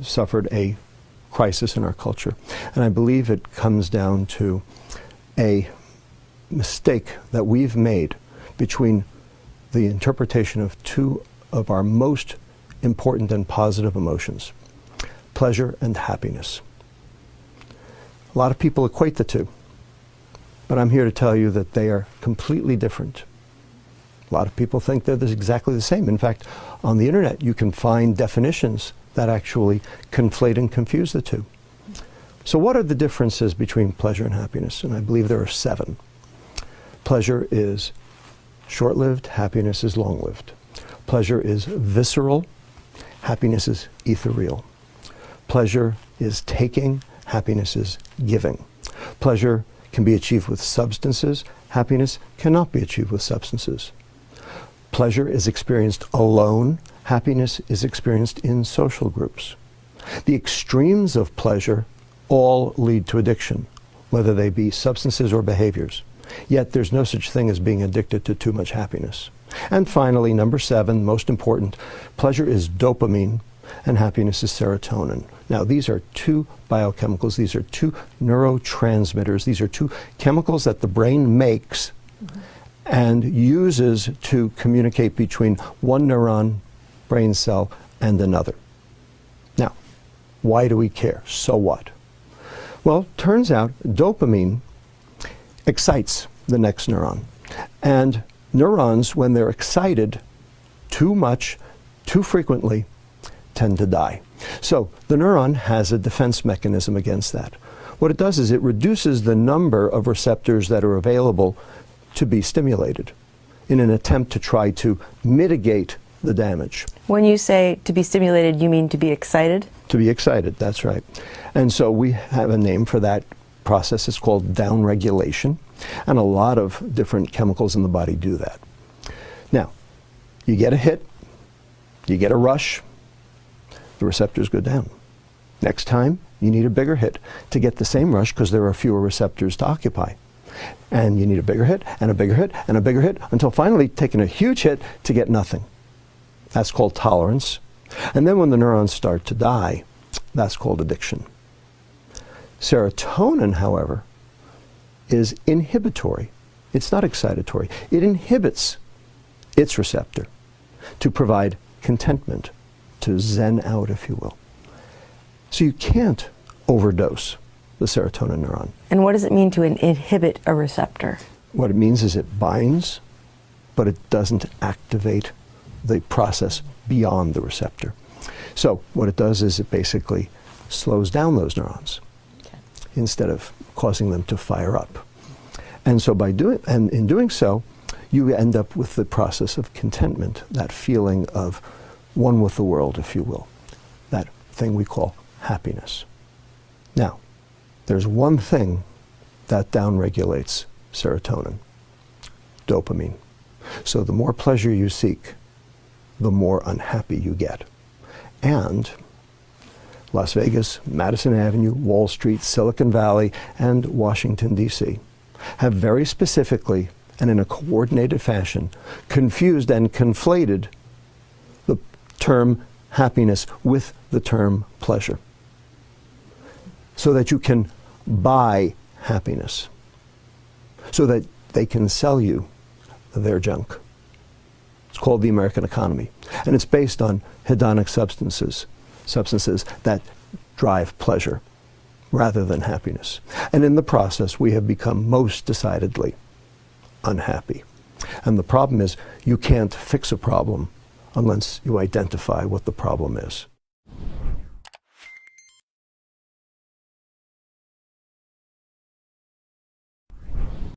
suffered a crisis in our culture. And I believe it comes down to a mistake that we've made between the interpretation of two of our most important and positive emotions, pleasure and happiness. A lot of people equate the two, but I'm here to tell you that they are completely different. A lot of people think they're exactly the same. In fact, on the internet you can find definitions that actually conflate and confuse the two. So what are the differences between pleasure and happiness? And I believe there are 7. Pleasure is short-lived, happiness is long-lived. Pleasure is visceral, happiness is ethereal. Pleasure is taking, happiness is giving. Pleasure can be achieved with substances, happiness cannot be achieved with substances. Pleasure is experienced alone, happiness is experienced in social groups. The extremes of pleasure all lead to addiction, whether they be substances or behaviors. Yet there's no such thing as being addicted to too much happiness. And finally, number 7, most important, pleasure is dopamine and happiness is serotonin. Now, these are 2 biochemicals, these are 2 neurotransmitters, these are 2 chemicals that the brain makes and uses to communicate between one neuron brain cell and another. Now, why do we care? So what? Well, turns out dopamine excites the next neuron. And neurons, when they're excited too much, too frequently, tend to die. So the neuron has a defense mechanism against that. What it does is it reduces the number of receptors that are available to be stimulated in an attempt to try to mitigate the damage. When you say to be stimulated, you mean to be excited? To be excited, that's right. And so we have a name for that process. It's called downregulation, and a lot of different chemicals in the body do that. Now, you get a hit, you get a rush, the receptors go down. Next time, you need a bigger hit to get the same rush because there are fewer receptors to occupy. And you need a bigger hit, and a bigger hit, and a bigger hit, until finally taking a huge hit to get nothing. That's called tolerance. And then when the neurons start to die, that's called addiction. Serotonin, however, is inhibitory. It's not excitatory. It inhibits its receptor to provide contentment, to zen out, if you will. So you can't overdose the serotonin neuron. And what does it mean to inhibit a receptor? What it means is it binds, but it doesn't activate the process beyond the receptor. So what it does is it basically slows down those neurons instead of causing them to fire up. And so in doing so, you end up with the process of contentment, that feeling of one with the world, if you will, that thing we call happiness. Now, there's one thing that downregulates serotonin, dopamine. So the more pleasure you seek, the more unhappy you get. And Las Vegas, Madison Avenue, Wall Street, Silicon Valley, and Washington, D.C. have very specifically and in a coordinated fashion confused and conflated the term happiness with the term pleasure, so that you can buy happiness, so that they can sell you their junk. It's called the American economy, and it's based on hedonic substances that drive pleasure rather than happiness. And in the process, we have become most decidedly unhappy. And the problem is, you can't fix a problem unless you identify what the problem is.